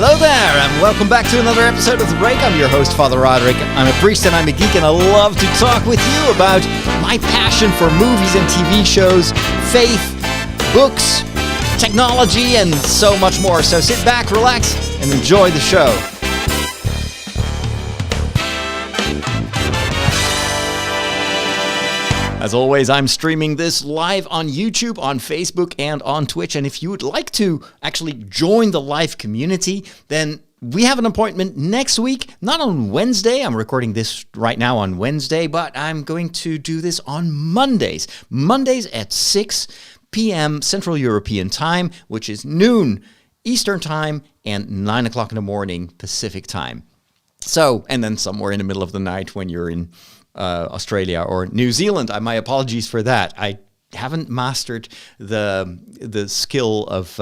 Hello there, and welcome back to another episode of The Break. I'm your host, Father Roderick. I'm a priest and I'm a geek, and I love to talk with you about my passion for movies and TV shows, faith, books, technology, and so much more. So sit back, relax, and enjoy the show. As always, I'm streaming this live on YouTube, on Facebook, and on Twitch. And if you would like to actually join the live community, then we have an appointment next week, not on Wednesday. I'm recording this right now on Wednesday, but I'm going to do this on Mondays. Mondays at 6 p.m. Central European Time, which is noon Eastern Time and 9 o'clock in the morning Pacific Time. So, and then somewhere in the middle of the night when you're in Australia or New Zealand. My apologies for that. I haven't mastered the skill of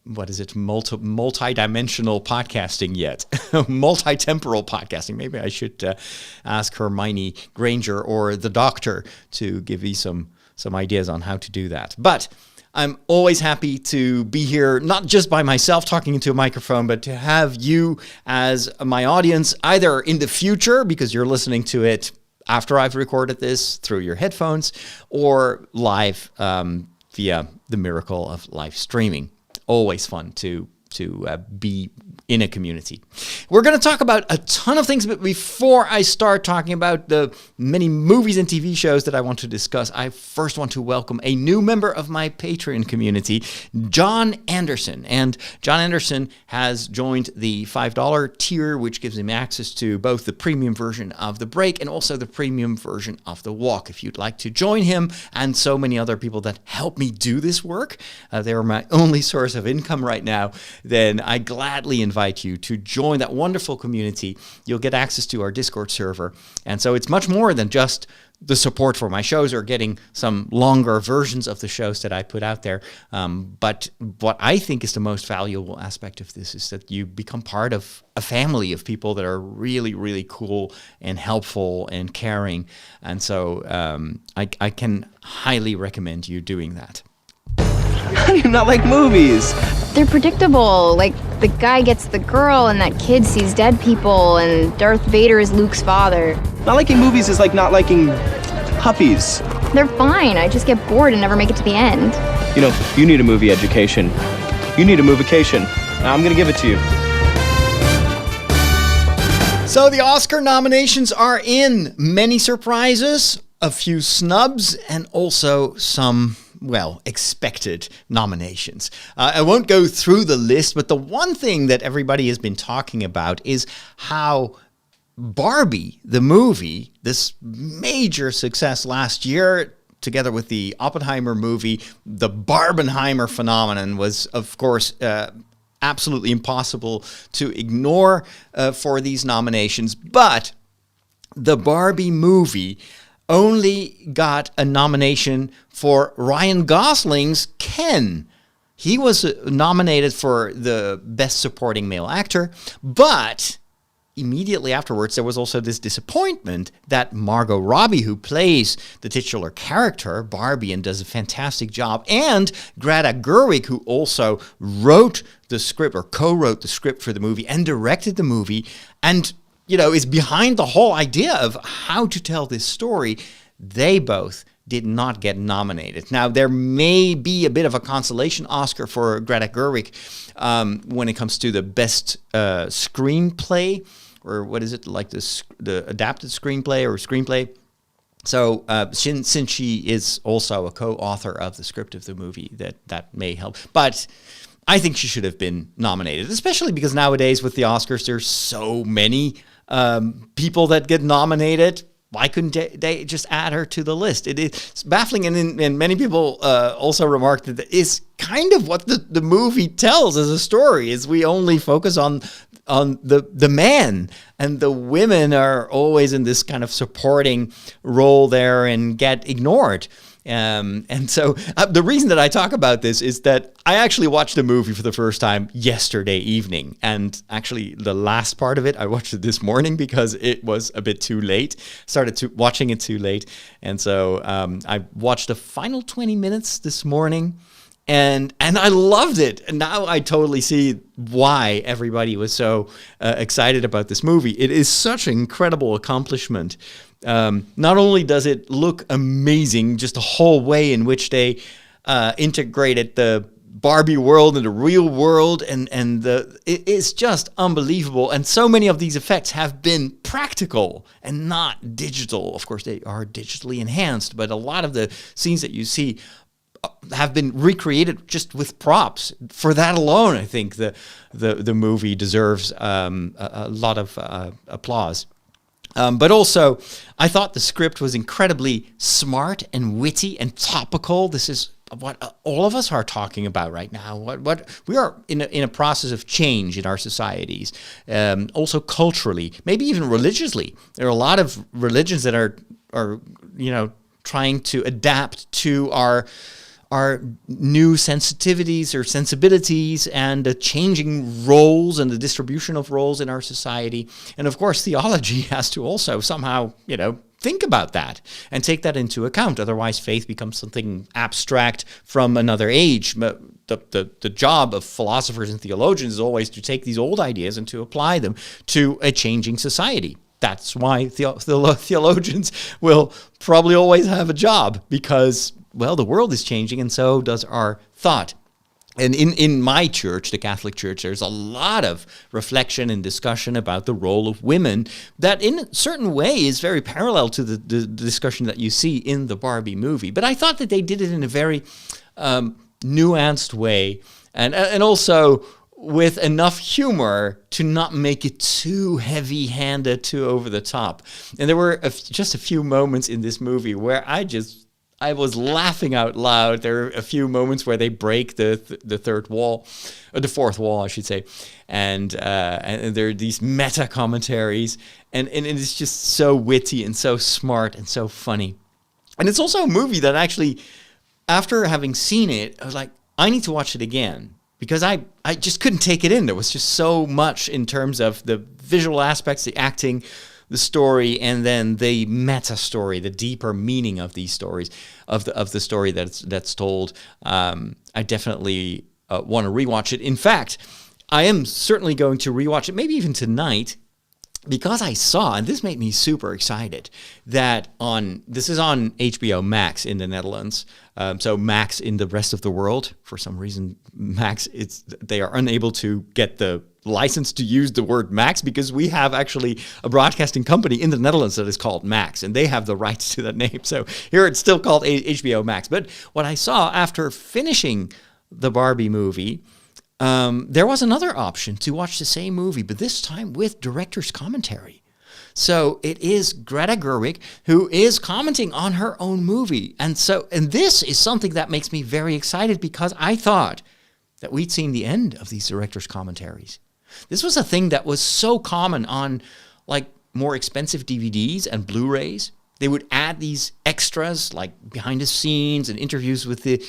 multi-dimensional podcasting yet. Multi-temporal podcasting. Maybe I should ask Hermione Granger or the doctor to give me some ideas on how to do that. But I'm always happy to be here, not just by myself talking into a microphone, but to have you as my audience, either in the future, because you're listening to it after I've recorded this through your headphones, or live via the miracle of live streaming. Always fun to be in a community. We're going to talk about a ton of things, but before I start talking about the many movies and TV shows that I want to discuss, I first want to welcome a new member of my Patreon community, John Anderson. And John Anderson has joined the $5 tier, which gives him access to both the premium version of The Break and also the premium version of The Walk. If you'd like to join him and so many other people that help me do this work, they are my only source of income right now, then I gladly invite you to join that wonderful community. You'll get access to our Discord server. And so it's much more than just the support for my shows or getting some longer versions of the shows that I put out there. But what I think is the most valuable aspect of this is that you become part of a family of people that are really, really cool and helpful and caring. And so I can highly recommend you doing that. How do you not like movies? They're predictable. Like, the guy gets the girl, and that kid sees dead people, and Darth Vader is Luke's father. Not liking movies is like not liking puppies. They're fine. I just get bored and never make it to the end. You know, you need a movie education. You need a movication. Now I'm gonna give it to you. So the Oscar nominations are in. Many surprises, a few snubs, and also some expected nominations. I won't go through the list, but the one thing that everybody has been talking about is how Barbie, the movie, this major success last year, together with the Oppenheimer movie, the Barbenheimer phenomenon was, of course, absolutely impossible to ignore for these nominations. But the Barbie movie only got a nomination for Ryan Gosling's Ken. He was nominated for the Best Supporting Male Actor, but immediately afterwards there was also this disappointment that Margot Robbie, who plays the titular character, Barbie, and does a fantastic job, and Greta Gerwig, who also wrote the script or co-wrote the script for the movie and directed the movie, and is behind the whole idea of how to tell this story, they both did not get nominated. Now, there may be a bit of a consolation Oscar for Greta Gerwig when it comes to the best screenplay, or what is it, like the adapted screenplay or screenplay. So since she is also a co-author of the script of the movie, that may help. But I think she should have been nominated, especially because nowadays with the Oscars, there's so many people that get nominated. Why couldn't they just add her to the list? It is baffling, and many people also remarked that it's kind of what the movie tells as a story, is we only focus on the man, and the women are always in this kind of supporting role there and get ignored. And so the reason that I talk about this is that I actually watched the movie for the first time yesterday evening. And actually the last part of it, I watched it this morning because it was a bit too late. Started watching it too late. And so I watched the final 20 minutes this morning. And I loved it. And now I totally see why everybody was so excited about this movie. It is such an incredible accomplishment. Not only does it look amazing, just the whole way in which they integrated the Barbie world and the real world, and it is just unbelievable. And so many of these effects have been practical and not digital. Of course, they are digitally enhanced, but a lot of the scenes that you see have been recreated just with props. For that alone, I think the movie deserves a lot of applause. But also, I thought the script was incredibly smart and witty and topical. This is what all of us are talking about right now. What we are in a process of change in our societies, also culturally, maybe even religiously. There are a lot of religions that are trying to adapt to our new sensitivities or sensibilities and the changing roles and the distribution of roles in our society. And of course, theology has to also somehow, think about that and take that into account. Otherwise, faith becomes something abstract from another age. The job of philosophers and theologians is always to take these old ideas and to apply them to a changing society. That's why theologians will probably always have a job, because, well, the world is changing and so does our thought. And in my church, the Catholic Church, there's a lot of reflection and discussion about the role of women that in a certain way is very parallel to the discussion that you see in the Barbie movie. But I thought that they did it in a very nuanced way and also with enough humor to not make it too heavy-handed, too over the top. And there were just a few moments in this movie where I was laughing out loud. There are a few moments where they break the third wall, or the fourth wall, I should say, and there are these meta commentaries, and it's just so witty and so smart and so funny. And it's also a movie that actually, after having seen it, I was like, I need to watch it again, because I just couldn't take it in. There was just so much in terms of the visual aspects, the acting, the story, and then the meta story, the deeper meaning of these stories, of the story that's told. I definitely want to rewatch it. In fact, I am certainly going to rewatch it, maybe even tonight, because I saw, and this made me super excited, that this is on HBO Max in the Netherlands. So Max in the rest of the world, for some reason, Max, they are unable to get the license to use the word Max, because we have actually a broadcasting company in the Netherlands that is called Max, and they have the rights to that name. So here it's still called HBO Max. But what I saw after finishing the Barbie movie, there was another option to watch the same movie, but this time with director's commentary. So it is Greta Gerwig who is commenting on her own movie. And this is something that makes me very excited, because I thought that we'd seen the end of these director's commentaries. This was a thing that was so common on like more expensive DVDs and Blu-rays. They would add these extras like behind the scenes and interviews with the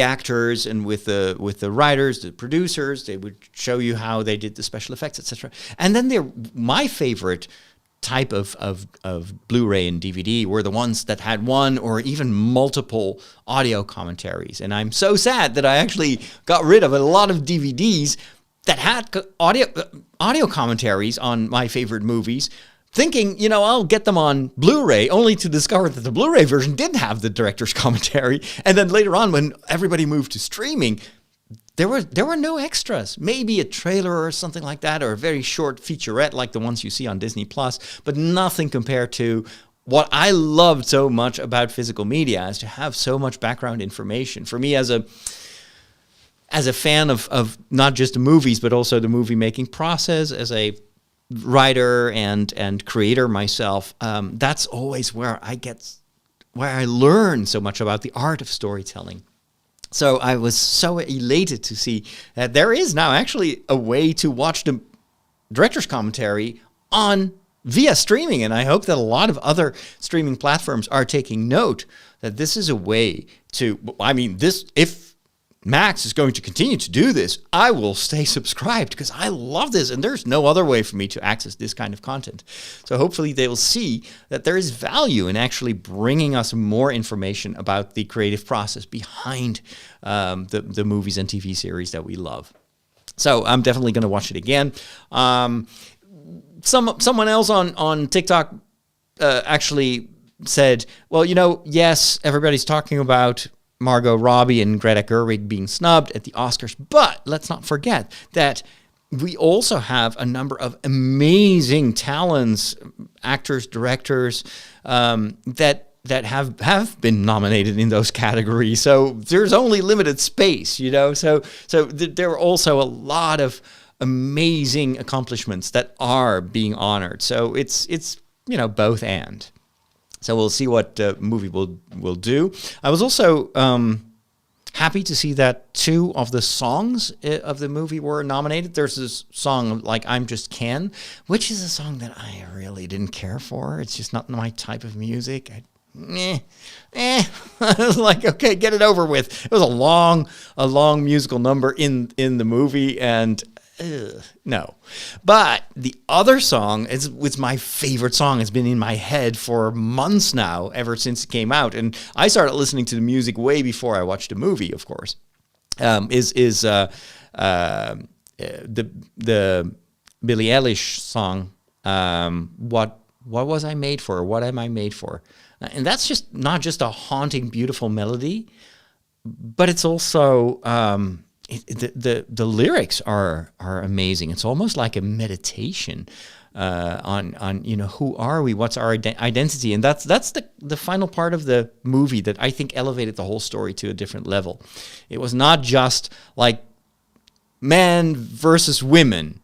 actors and with the writers, the producers. They would show you how they did the special effects, etc. And then my favorite type of Blu-ray and DVD were the ones that had one or even multiple audio commentaries. And I'm so sad that I actually got rid of a lot of DVDs that had audio commentaries on my favorite movies, thinking, I'll get them on Blu-ray, only to discover that the Blu-ray version didn't have the director's commentary. And then later on, when everybody moved to streaming, there were no extras. Maybe a trailer or something like that, or a very short featurette like the ones you see on Disney+, but nothing compared to what I loved so much about physical media, is to have so much background information. For me, as a fan of not just the movies, but also the movie-making process, as a writer and creator myself, that's always where I learn so much about the art of storytelling. So I was so elated to see that there is now actually a way to watch the director's commentary via streaming, and I hope that a lot of other streaming platforms are taking note that this is a way to. I mean, if Max is going to continue to do this, I will stay subscribed because I love this and there's no other way for me to access this kind of content. So hopefully they will see that there is value in actually bringing us more information about the creative process behind the movies and TV series that we love. So I'm definitely going to watch it again. Someone else on TikTok actually said, well, yes, everybody's talking about Margot Robbie and Greta Gerwig being snubbed at the Oscars, but let's not forget that we also have a number of amazing talents, actors, directors, that have been nominated in those categories. So there's only limited space, So there are also a lot of amazing accomplishments that are being honored. So it's both and. So we'll see what the movie will do. I was also happy to see that 2 of the songs of the movie were nominated. There's this song like I'm Just Ken, which is a song that I really didn't care for. It's just not my type of music. I was like, okay, get it over with. It was a long musical number in the movie, and no. But the other song it's my favorite song. It's been in my head for months now, ever since it came out. And I started listening to the music way before I watched the movie, of course. Is the Billie Eilish song, What Was I Made For? What Am I Made For? And that's just not just a haunting, beautiful melody, but it's also the lyrics are amazing. It's almost like a meditation on who are we, what's our identity, and that's the final part of the movie that I think elevated the whole story to a different level. It was not just like men versus women,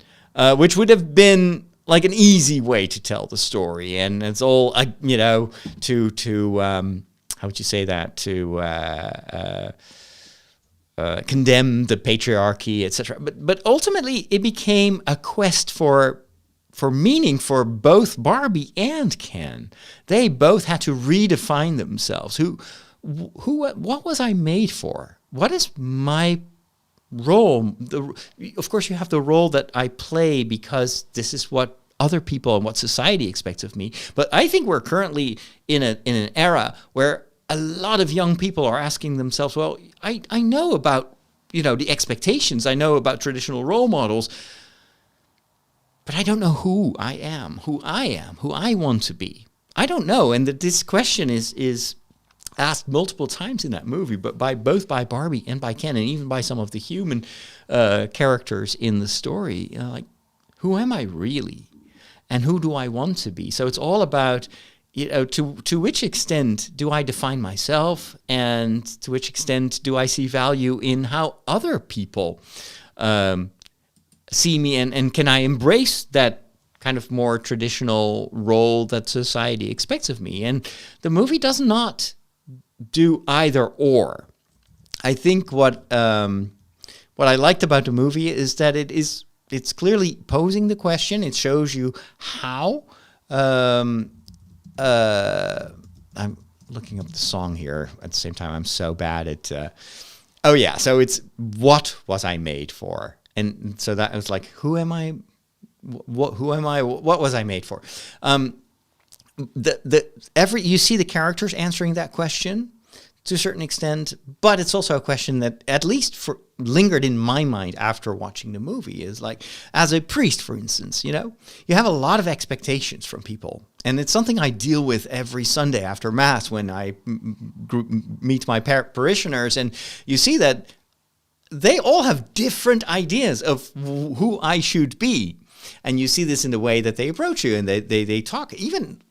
which would have been like an easy way to tell the story, and it's all to how would you say that, to condemn the patriarchy, etc. But ultimately, it became a quest for meaning for both Barbie and Ken. They both had to redefine themselves. What was I made for? What is my role? Of course, you have the role that I play because this is what other people and what society expects of me. But I think we're currently in an era where a lot of young people are asking themselves, well, I know about, the expectations. I know about traditional role models, but I don't know who I want to be. I don't know. And this question is asked multiple times in that movie, but both by Barbie and by Ken, and even by some of the human characters in the story. Like, who am I really? And who do I want to be? So it's all about, to which extent do I define myself, and to which extent do I see value in how other people see me, and can I embrace that kind of more traditional role that society expects of me? And the movie does not do either or. I think what I liked about the movie is that it's clearly posing the question. It shows you how. I'm looking up the song here at the same time. I'm so bad at. So it's what was I made for? And so that was like, who am I? Who am I? What was I made for? You see the characters answering that question to a certain extent, but it's also a question that at least lingered in my mind after watching the movie. Is like, as a priest, for instance, you have a lot of expectations from people, and it's something I deal with every Sunday after Mass when I meet my parishioners, and you see that they all have different ideas of who I should be. And you see this in the way that they approach you, and they talk. Even,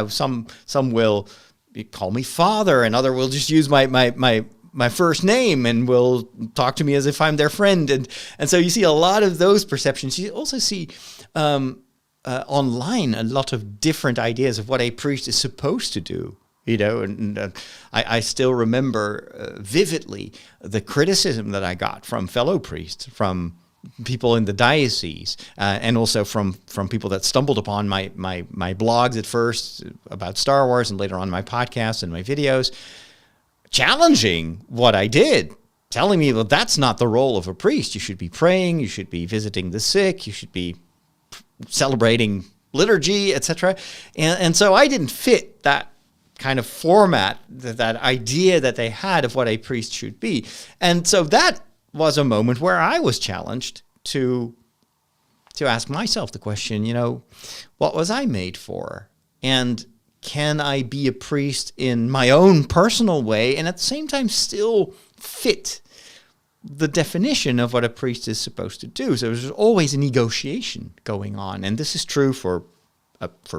some will call me father, and other will just use my first name and will talk to me as if I'm their friend. And so you see a lot of those perceptions. You also see online a lot of different ideas of what a priest is supposed to do. I still remember vividly the criticism that I got from fellow priests, from people in the diocese, and also from people that stumbled upon my blogs at first about Star Wars, and later on my podcasts and my videos, challenging what I did, telling me, well, that's not the role of a priest. You should be praying, you should be visiting the sick, you should be celebrating liturgy, etc. And so I didn't fit that kind of format, that idea that they had of what a priest should be. And so that was a moment where I was challenged to ask myself the question, what was I made for? And can I be a priest in my own personal way and at the same time still fit the definition of what a priest is supposed to do? So there's always a negotiation going on. And this is true for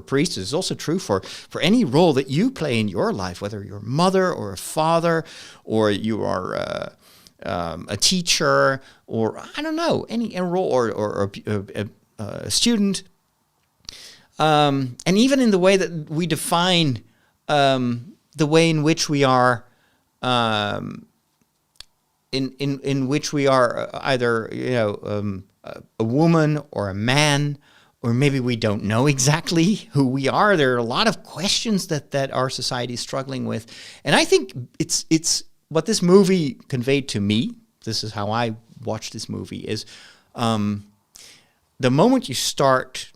priests. It's also true for any role that you play in your life, whether you're a mother or a father, or you are a teacher, or I don't know, any role, or a student. And even in the way that we define the way in which we are in which we are either a woman or a man, or maybe we don't know exactly who we are. There are a lot of questions that our society is struggling with, and I think it's what this movie conveyed to me. This is how I watched this movie: is the moment you start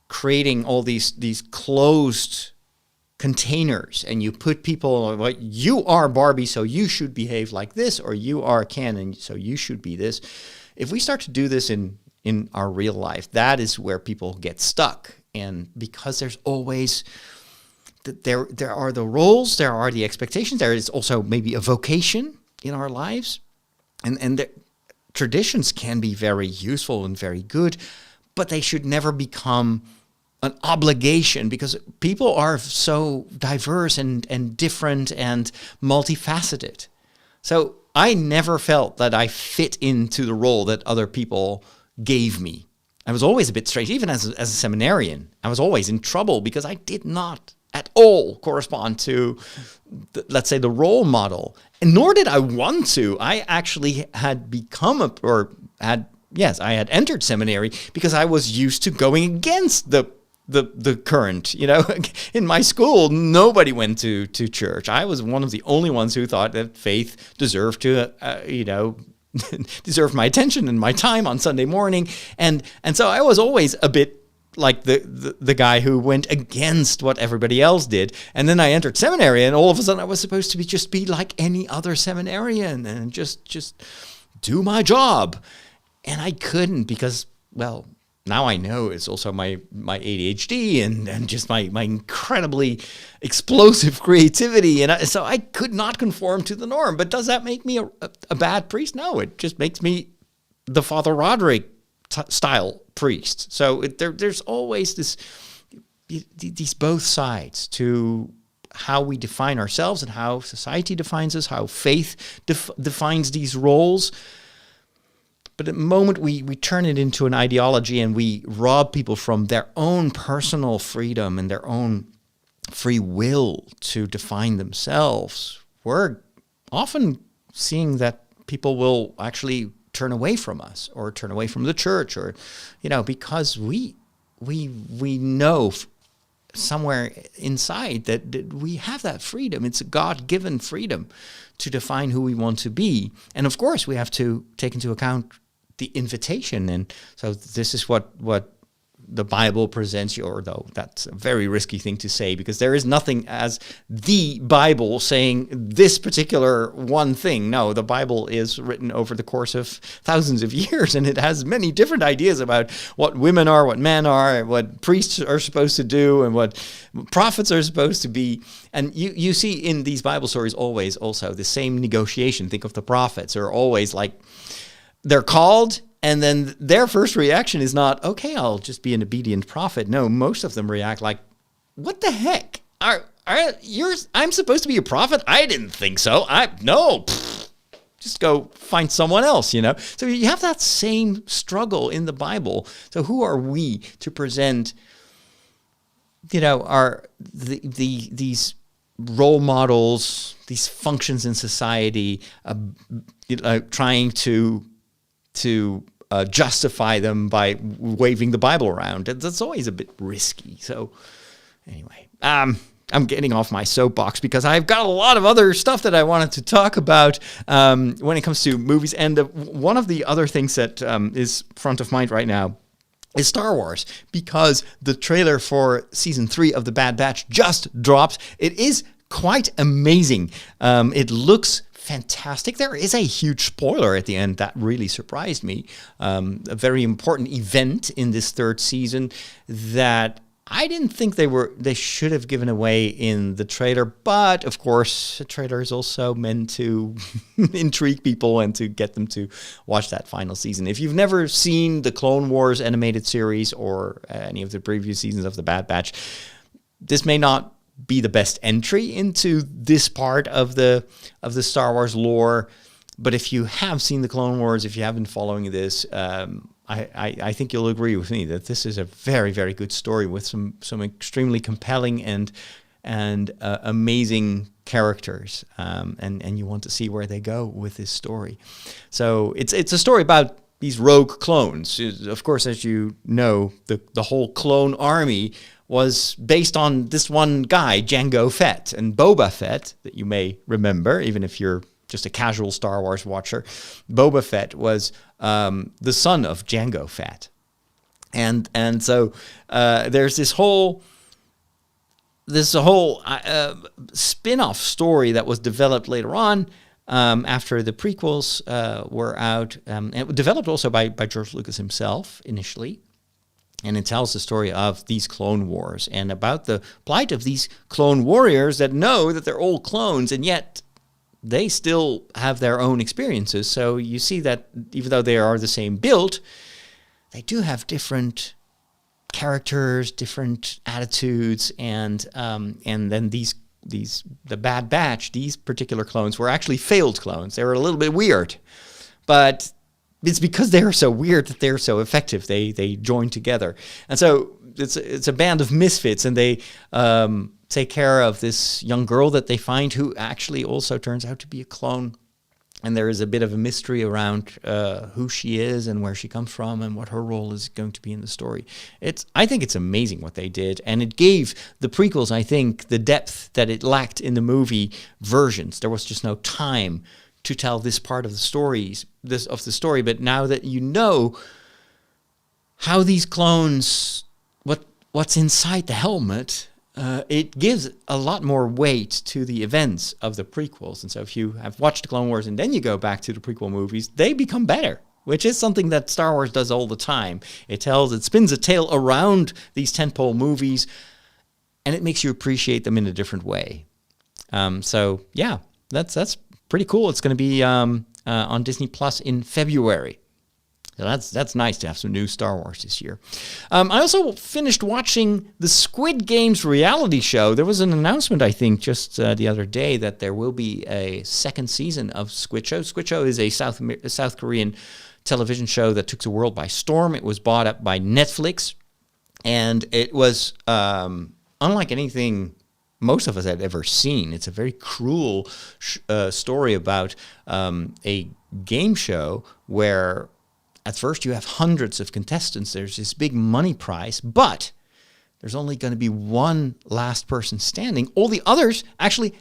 creating all these closed containers, and you put people, like, you are Barbie, so you should behave like this, or you are Ken, and so you should be this. If we start to do this in our real life, that is where people get stuck. And because there's always, there are the roles, there are the expectations, there is also maybe a vocation in our lives. And the traditions can be very useful and very good, but they should never become an obligation, because people are so diverse and different and multifaceted. So I never felt that I fit into the role that other people gave me. I was always a bit strange. Even as a seminarian, I was always in trouble because I did not at all correspond to, let's say, the role model. And nor did I want to. I actually had I had entered seminary because I was used to going against the current. In my school, nobody went to church. I was one of the only ones who thought that faith deserved to, deserved my attention and my time on Sunday morning. And so I was always a bit like the guy who went against what everybody else did. And then I entered seminary, and all of a sudden I was supposed to just be like any other seminarian and just do my job. And I couldn't, because, well, now I know it's also my ADHD and just my incredibly explosive creativity. And so I could not conform to the norm. But does that make me a bad priest? No, it just makes me the Father Roderick style priest. So there's always these both sides to how we define ourselves and how society defines us, how faith defines these roles. But the moment we turn it into an ideology and we rob people from their own personal freedom and their own free will to define themselves, we're often seeing that people will actually turn away from us or turn away from the church, or, because we know somewhere inside that we have that freedom. It's a God-given freedom to define who we want to be. And of course, we have to take into account the invitation. And so this is what the Bible presents you, although that's a very risky thing to say, because there is nothing as the Bible saying this particular one thing. No, the Bible is written over the course of thousands of years, and it has many different ideas about what women are, what men are, what priests are supposed to do, and what prophets are supposed to be. And you see in these Bible stories always also the same negotiation. Think of the prophets, are always like, they're called, and then their first reaction is not, okay, I'll just be an obedient prophet. No, most of them react like, what the heck? I'm supposed to be a prophet? I didn't think so. Just go find someone else, So you have that same struggle in the Bible. So who are we to present, these role models, these functions in society, trying to justify them by waving the Bible around? That's always a bit risky. So anyway, I'm getting off my soapbox because I've got a lot of other stuff that I wanted to talk about when it comes to movies. And one of the other things that is front of mind right now is Star Wars, because the trailer for season 3 of The Bad Batch just dropped. It is quite amazing. It looks fantastic. There is a huge spoiler at the end that really surprised me. A very important event in this 3rd season that I didn't think they should have given away in the trailer, but of course, a trailer is also meant to intrigue people and to get them to watch that final season. If you've never seen the Clone Wars animated series or any of the previous seasons of The Bad Batch, this may not be the best entry into this part of the Star Wars lore. But if you have seen the Clone Wars, if you have been following this, I think you'll agree with me that this is a very, very good story with some extremely compelling and amazing characters, and you want to see where they go with this story. So it's a story about these rogue clones. Of course, as you know, the whole clone army was based on this one guy, Jango Fett, and Boba Fett, that you may remember, even if you're just a casual Star Wars watcher. Boba Fett was the son of Jango Fett. And so there's this whole spin-off story that was developed later on after the prequels were out. And it was developed also by George Lucas himself initially. And it tells the story of these clone wars and about the plight of these clone warriors that know that they're all clones, and yet they still have their own experiences. So you see that even though they are the same build, they do have different characters, different attitudes, and then the Bad Batch, these particular clones were actually failed clones. They were a little bit weird, but it's because they're so weird that they're so effective. They join together, and so it's a band of misfits, and they take care of this young girl that they find, who actually also turns out to be a clone. And there is a bit of a mystery around who she is and where she comes from and what her role is going to be in the story. I think it's amazing what they did, and it gave the prequels, I think, the depth that it lacked in the movie versions. There was just no time to tell this part of the story. But now that you know how these clones, what's inside the helmet, it gives a lot more weight to the events of the prequels. And so if you have watched the Clone Wars and then you go back to the prequel movies, they become better, which is something that Star Wars does all the time. It spins a tale around these tentpole movies, and it makes you appreciate them in a different way. So yeah, that's pretty cool. It's going to be on Disney Plus in February. So that's nice to have some new Star Wars this year. I also finished watching the Squid Games reality show. There was an announcement, I think, just the other day that there will be a 2nd season of Squid Show. Squid Show is a South Korean television show that took the world by storm. It was bought up by Netflix, and it was unlike anything most of us had ever seen. It's a very cruel story about a game show where at first you have hundreds of contestants. There's this big money prize, but there's only going to be one last person standing. All the others actually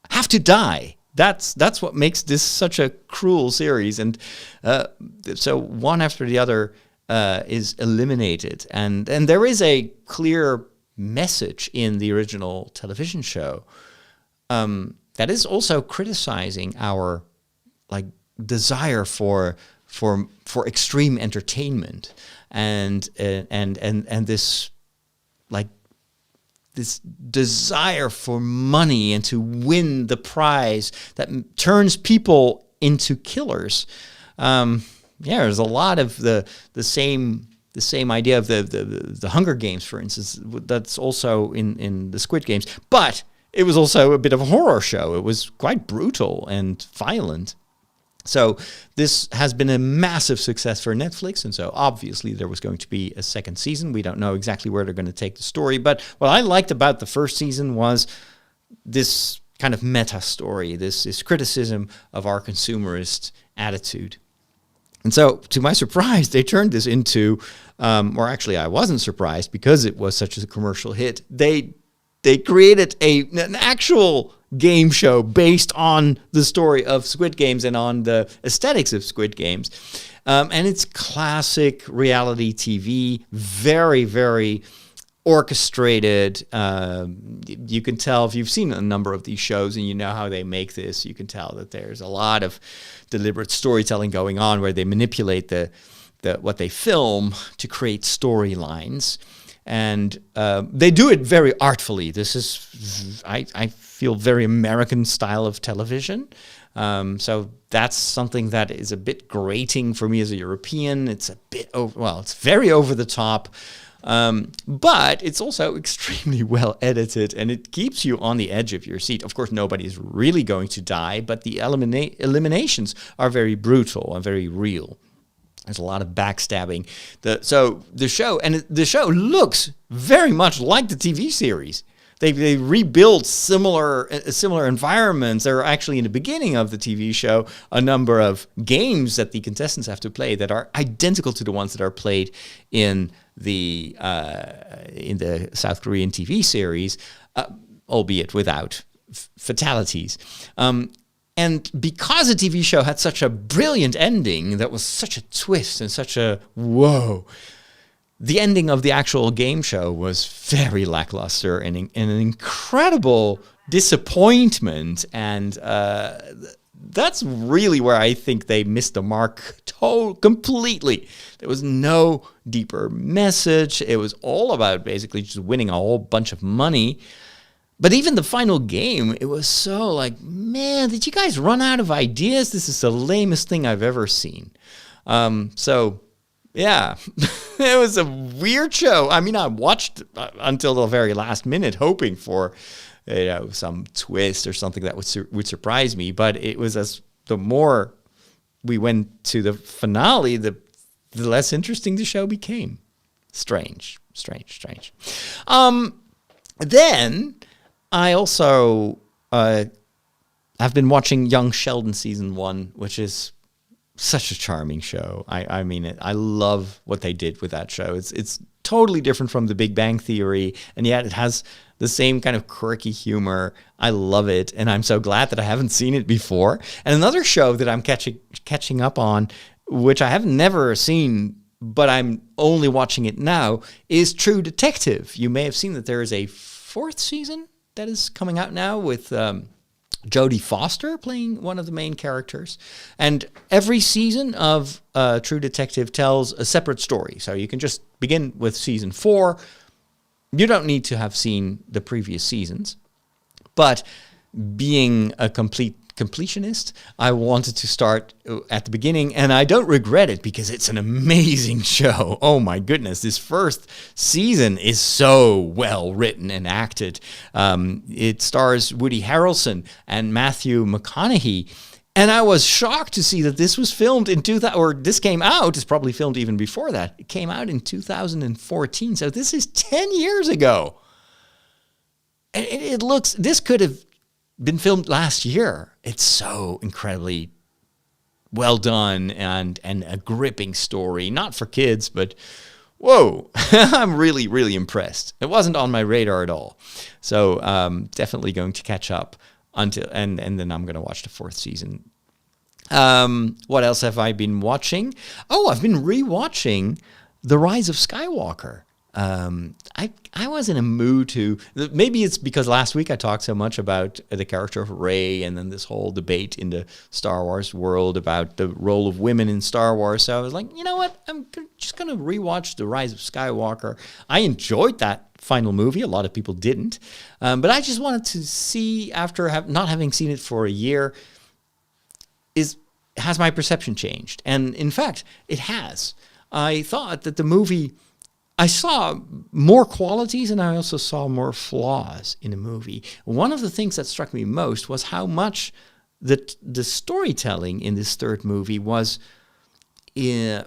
have to die. That's what makes this such a cruel series. And so one after the other is eliminated. And there is a clear message in the original television show that is also criticizing our desire for extreme entertainment and this this desire for money and to win the prize that turns people into killers. There's a lot of the same idea of the Hunger Games, for instance, that's also in the Squid Games, but it was also a bit of a horror show. It was quite brutal and violent. So this has been a massive success for Netflix, and so obviously there was going to be a 2nd season. We don't know exactly where they're going to take the story, but what I liked about the 1st season was this kind of meta story, this criticism of our consumerist attitude. And so, to my surprise, they turned this into, or actually I wasn't surprised because it was such a commercial hit, they they created an actual game show based on the story of Squid Games and on the aesthetics of Squid Games. And it's classic reality TV, very, very orchestrated. You can tell if you've seen a number of these shows and you know how they make this, you can tell that there's a lot of deliberate storytelling going on where they manipulate the what they film to create storylines. And they do it very artfully. This is, I feel, very American style of television. So that's something that is a bit grating for me as a European. It's a bit, it's very over the top. But it's also extremely well edited, and it keeps you on the edge of your seat. Of course, nobody's really going to die, but the eliminations are very brutal and very real. There's a lot of backstabbing. The show looks very much like the TV series. They rebuild similar environments. There are actually, in the beginning of the TV show, a number of games that the contestants have to play that are identical to the ones that are played in the South Korean TV series, albeit without fatalities. And because the TV show had such a brilliant ending, that was such a twist and such a whoa, the ending of the actual game show was very lackluster and an incredible disappointment. And that's really where I think they missed the mark completely. There was no deeper message. It was all about basically just winning a whole bunch of money. But even the final game, it was so like, man, did you guys run out of ideas? This is the lamest thing I've ever seen. So, yeah, it was a weird show. I mean, I watched until the very last minute, hoping for, some twist or something that would surprise me. But it was the more we went to the finale, the less interesting the show became. Strange. Then I also have been watching Young Sheldon season 1, which is such a charming show. I mean, I love what they did with that show. It's totally different from The Big Bang Theory, and yet it has the same kind of quirky humor. I love it, and I'm so glad that I haven't seen it before. And another show that I'm catching up on, which I have never seen, but I'm only watching it now, is True Detective. You may have seen that there is a 4th season that is coming out now with Jodie Foster playing one of the main characters. And every season of True Detective tells a separate story. So you can just begin with season 4. You don't need to have seen the previous seasons. But being a completionist, I wanted to start at the beginning, and I don't regret it because it's an amazing show. Oh my goodness, this first season is so well written and acted. It stars Woody Harrelson and Matthew McConaughey, and I was shocked to see that this was filmed in 2000, or this came out. It's probably filmed even before that. It came out in 2014, so this is 10 years ago. And this could have been filmed last year. It's so incredibly well done and a gripping story. Not for kids, but whoa, I'm really, really impressed. It wasn't on my radar at all. So definitely going to catch up until and then I'm going to watch the 4th season. What else have I been watching? Oh, I've been rewatching The Rise of Skywalker. I was in a mood to, maybe it's because last week I talked so much about the character of Rey and then this whole debate in the Star Wars world about the role of women in Star Wars. So I was like, you know what? I'm just going to rewatch The Rise of Skywalker. I enjoyed that final movie. A lot of people didn't. But I just wanted to see, after not having seen it for a year, has my perception changed? And in fact, it has. I thought that the movie, I saw more qualities and I also saw more flaws in the movie. One of the things that struck me most was how much the storytelling in this third movie was in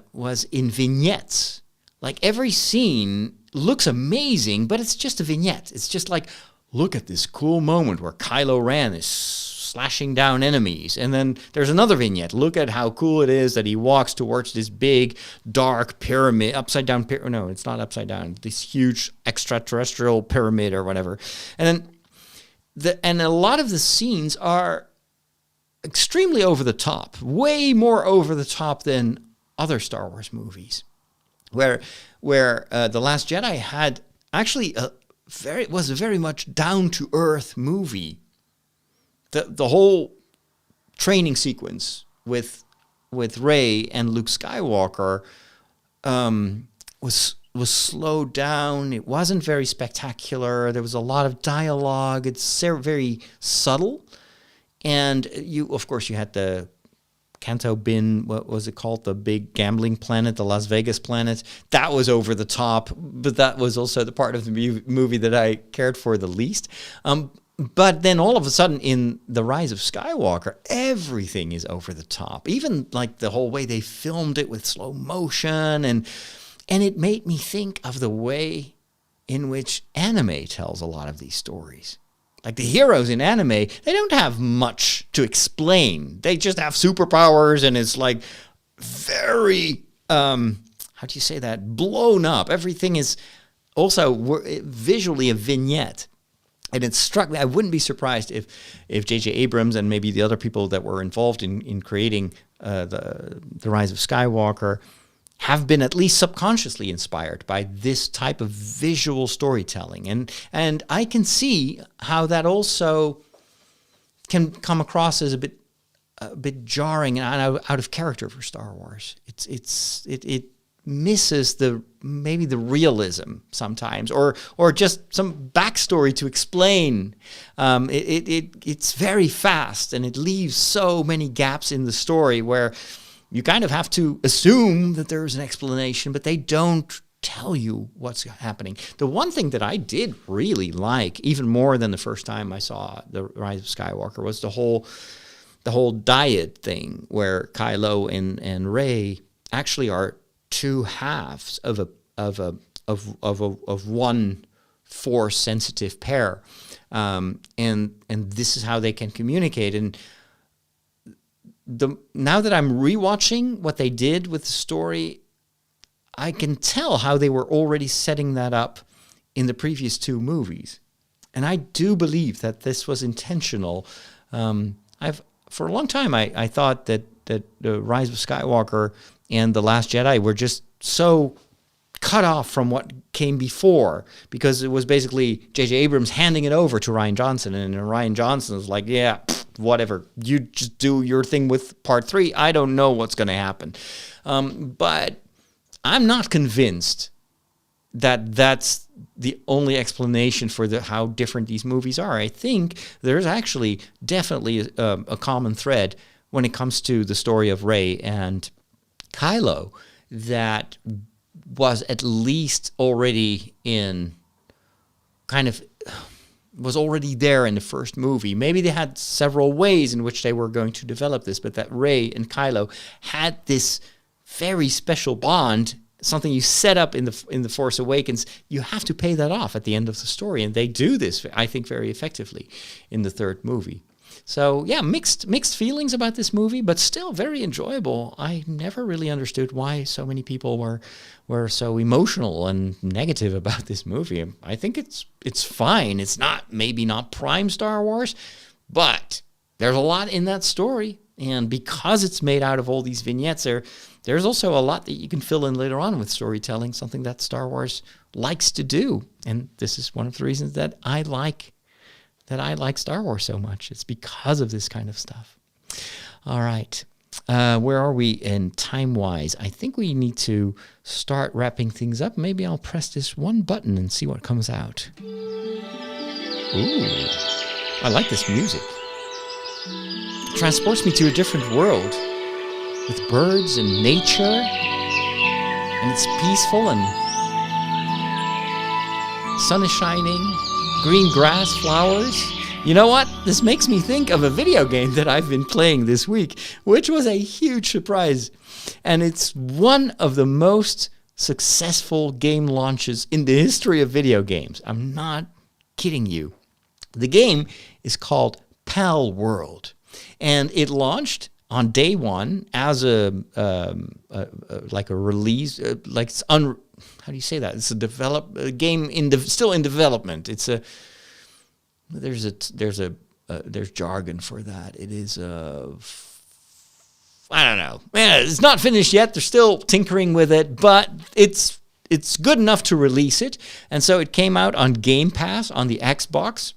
vignettes. Like every scene looks amazing, but it's just a vignette. It's just like, look at this cool moment where Kylo Ren is slashing down enemies. And then there's another vignette. Look at how cool it is that he walks towards this big, dark pyramid, upside down, no, it's not upside down, this huge extraterrestrial pyramid or whatever. And then and a lot of the scenes are extremely over the top, way more over the top than other Star Wars movies, where The Last Jedi had actually was a very much down to earth movie. The whole training sequence with Rey and Luke Skywalker was slowed down. It wasn't very spectacular. There was a lot of dialogue. It's very subtle. And of course, you had the Canto Bin, what was it called? The big gambling planet, the Las Vegas planet. That was over the top, but that was also the part of the movie that I cared for the least. But then all of a sudden in The Rise of Skywalker, everything is over the top. Even like the whole way they filmed it with slow motion. And it made me think of the way in which anime tells a lot of these stories. Like the heroes in anime, they don't have much to explain. They just have superpowers, and it's like very, how do you say that? Blown up. Everything is also visually a vignette. And it struck me, I wouldn't be surprised if J.J. Abrams and maybe the other people that were involved in creating the Rise of Skywalker have been at least subconsciously inspired by this type of visual storytelling. And I can see how that also can come across as a bit jarring and out of character for Star Wars. It misses maybe the realism sometimes, or just some backstory to explain. It's very fast, and it leaves so many gaps in the story where you kind of have to assume that there's an explanation, but they don't tell you what's happening. The one thing that I did really like, even more than the first time I saw The Rise of Skywalker, was the whole diet thing, where Kylo and Rey actually are two halves of one Force sensitive pair, and this is how they can communicate. And now that I'm rewatching what they did with the story, I can tell how they were already setting that up in the previous two movies. And I do believe that this was intentional. For a long time, I thought that the Rise of Skywalker and The Last Jedi were just so cut off from what came before, because it was basically J.J. Abrams handing it over to Rian Johnson, and Rian Johnson was like, yeah, whatever, you just do your thing with part 3. I don't know what's going to happen. But I'm not convinced that that's the only explanation for how different these movies are. I think there's actually definitely a common thread when it comes to the story of Rey and Kylo that was at least already was already there in the first movie. Maybe they had several ways in which they were going to develop this, but that Rey and Kylo had this very special bond, something you set up in the Force Awakens. You have to pay that off at the end of the story, and they do this, I think, very effectively in the third movie. So yeah, mixed feelings about this movie, but still very enjoyable. I never really understood why so many people were so emotional and negative about this movie. I think it's fine. It's maybe not prime Star Wars, but there's a lot in that story, and because it's made out of all these vignettes, there's also a lot that you can fill in later on with storytelling, something that Star Wars likes to do. And this is one of the reasons that I like Star Wars so much. It's because of this kind of stuff. All right. Where are we in time-wise? I think we need to start wrapping things up. Maybe I'll press this one button and see what comes out. Ooh, I like this music. It transports me to a different world with birds and nature, and it's peaceful, and sun is shining, green grass, flowers. You know what? This makes me think of a video game that I've been playing this week, which was a huge surprise. And it's one of the most successful game launches in the history of video games. I'm not kidding you. The game is called Palworld. And it launched on day one as a release, how do you say that? It's a game still in development. There's jargon for that. It is I don't know. It's not finished yet. They're still tinkering with it, but it's good enough to release it. And so it came out on Game Pass on the Xbox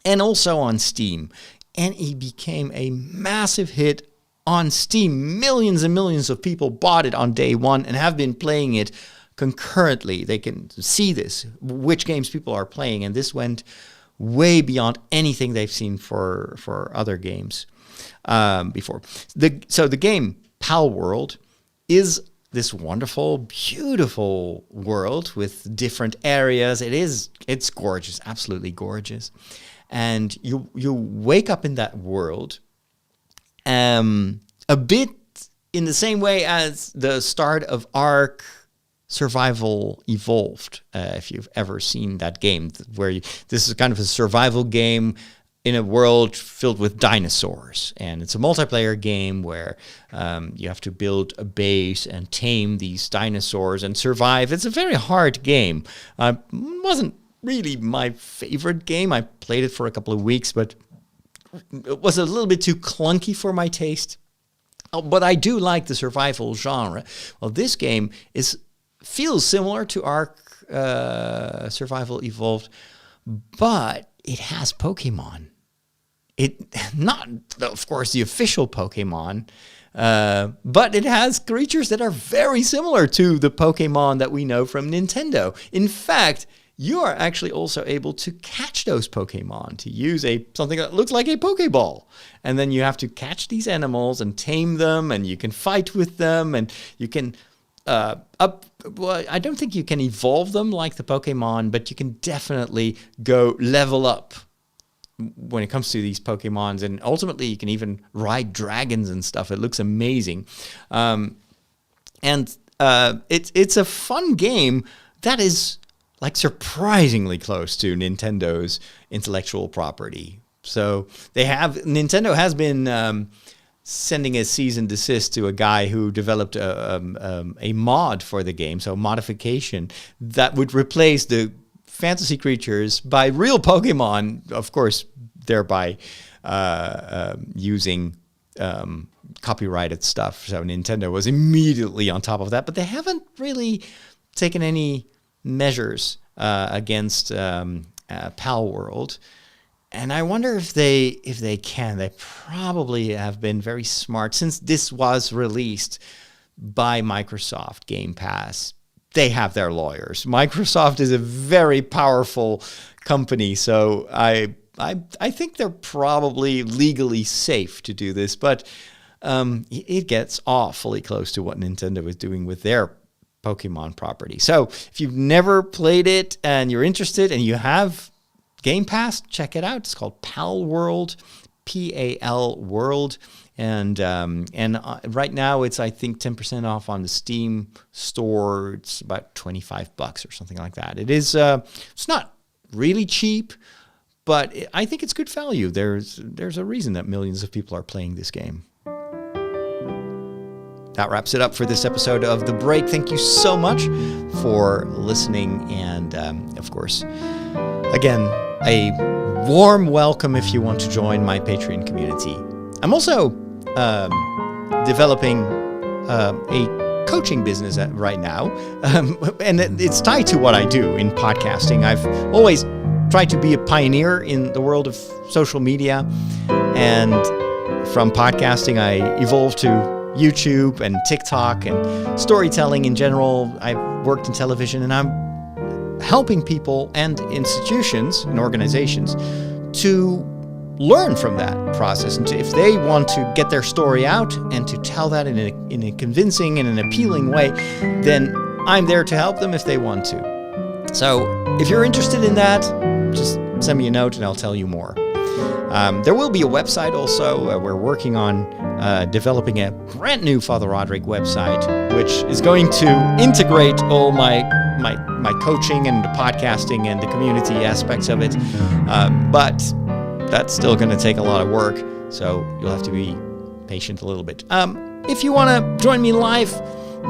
and also on Steam. And it became a massive hit on Steam. Millions and millions of people bought it on day one and have been playing it concurrently. They can see which games people are playing, and this went way beyond anything they've seen for other games before. So the game Palworld is this wonderful, beautiful world with different areas. It's gorgeous, absolutely gorgeous. And you wake up in that world a bit in the same way as the start of Ark Survival Evolved, if you've ever seen that game, this is kind of a survival game in a world filled with dinosaurs. And it's a multiplayer game where you have to build a base and tame these dinosaurs and survive. It's a very hard game. It wasn't really my favorite game. I played it for a couple of weeks, but it was a little bit too clunky for my taste. But I do like the survival genre. Well, this game feels similar to Ark Survival Evolved, but it has Pokemon. Not, of course, the official Pokemon, but it has creatures that are very similar to the Pokemon that we know from Nintendo. In fact, you are actually also able to catch those Pokemon, to use something that looks like a Pokeball. And then you have to catch these animals and tame them, and you can fight with them, and you can I don't think you can evolve them like the Pokemon, but you can definitely go level up when it comes to these Pokemons. And ultimately, you can even ride dragons and stuff. It looks amazing. And it's a fun game that is like surprisingly close to Nintendo's intellectual property. So Nintendo has been sending a cease and desist to a guy who developed a mod for the game, so a modification that would replace the fantasy creatures by real Pokemon, of course, thereby using copyrighted stuff. So Nintendo was immediately on top of that, but they haven't really taken any measures against Palworld. And I wonder if they can. They probably have been very smart. Since this was released by Microsoft Game Pass, they have their lawyers. Microsoft is a very powerful company, so I think they're probably legally safe to do this. But it gets awfully close to what Nintendo is doing with their Pokemon property. So if you've never played it and you're interested and you have Game Pass, check it out. It's called Palworld, P-A-L World, and right now it's, I think, 10% off on the Steam store. It's about $25 or something like that. It is. It's not really cheap, but I think it's good value. There's a reason that millions of people are playing this game. That wraps it up for this episode of The Break. Thank you so much for listening, and of course, again, a warm welcome if you want to join my Patreon community. I'm also developing a coaching business right now, and it's tied to what I do in podcasting. I've always tried to be a pioneer in the world of social media, and from podcasting, I evolved to YouTube and TikTok and storytelling in general. I've worked in television, and I'm helping people and institutions and organizations to learn from that process, and if they want to get their story out and to tell that in a convincing and an appealing way, then I'm there to help them if they want to. So if you're interested in that, just send me a note and I'll tell you more. There will be a website also. We're working on developing a brand new Father Roderick website, which is going to integrate all my coaching and the podcasting and the community aspects of it. But that's still going to take a lot of work, so you'll have to be patient a little bit. If you want to join me live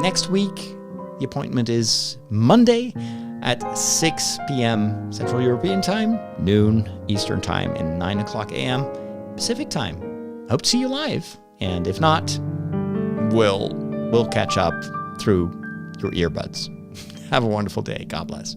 next week, the appointment is Monday at 6 p.m. Central European Time, noon Eastern Time, and 9 o'clock a.m. Pacific Time. Hope to see you live, and if not, we'll catch up through your earbuds. Have a wonderful day. God bless.